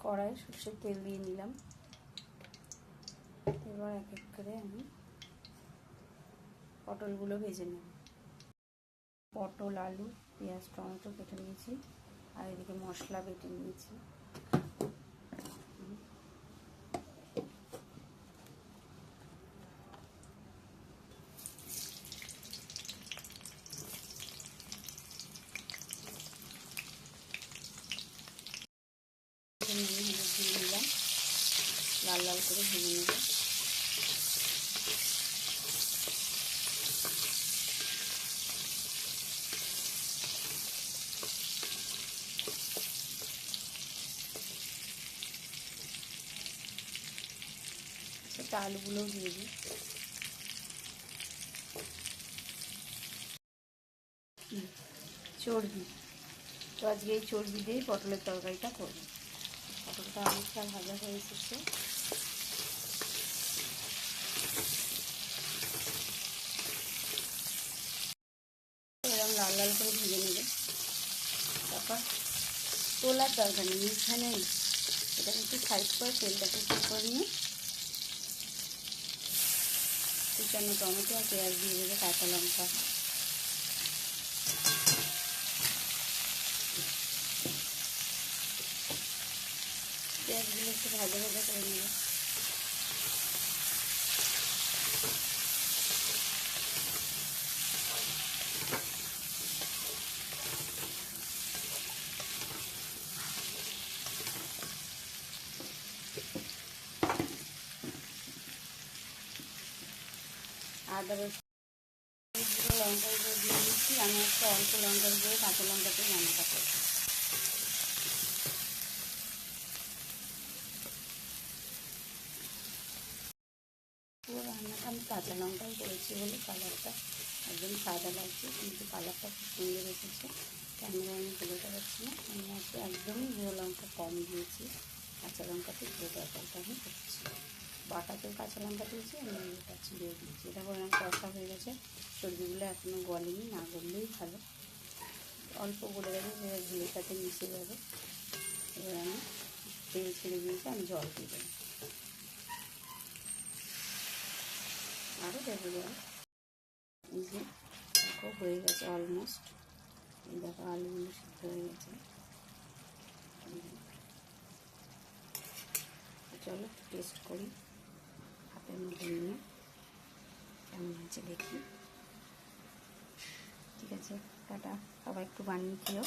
কড়াই সর্ষের তেল দিয়ে নিলাম। এবার এক এক করে আমি পটলগুলো ভেজে নেব। পটল, আলু, পেঁয়াজ, টমেটো কেটে নিয়েছি, আর এদিকে মশলা বেটে নিয়েছি। ভেজে নিলাম, লাল লাল করে ভেজে নেব। সেটা আলুগুলোও দিয়ে দিই। চর্বি, তো আজকে এই চর্বি দিয়েই পটলের তরকারিটা করবো। পটলটা অনেকটা ভাজা হয়ে এসেছে। এরকম লাল লাল করে ভেজে নেবে। তারপর তোলার দরকার নেই, এইখানে এটা একটু সাইড করে তেলটাকে ঠিক করে নিয়ে কুচানো টমেটো আর পেঁয়াজ দিয়ে দেবে, কাঁচা লঙ্কা। পেঁয়াজগুলো একটু ভাজা ভাজা করে নেবে। আদা রসুন লঙ্কার গুঁড়ো দিয়ে দিচ্ছি। আমি একটা অল্প লঙ্কার গুঁড়ো কাঁচা লঙ্কাতে রান্নাটা করছি। পুরো রান্নাটা আমি কাঁচা লঙ্কাই করেছি বলে কালারটা একদম সাদা লাগছে, কিন্তু কালারটা খুব সুন্দর এসেছে। ক্যামেরা আমি তুলতে পারছি না, আমি আজকে একদমই গুঁড়ো লঙ্কা কম দিয়েছি, কাঁচা লঙ্কাতে পুরো তরকারিটা আমি করছি। বাটাতেও কাঁচা লঙ্কা দিয়েছি, আমি এটা চিড়ে দিয়েছি। এটা করে আমার কষা হয়ে গেছে। সবজিগুলো এখনও গলেনি, না গললেই ভালো। অল্প গলে গেছে, সেটা ঝুলের সাথে মিশে যাবে। এবার আমি তেল ছেড়ে দিয়েছি, আমি জল দিয়ে দেবো, আরও দেবো জল। এই যে দেখো হয়ে গেছে অলমোস্ট। এই দেখো আলুগুলো সিদ্ধ হয়ে গেছে। চলো টেস্ট করি, হাতের মধ্যে নিয়ে কেমন আছে দেখি। ঠিক আছে, টাটা, সবাই একটু বানিয়ে খেও।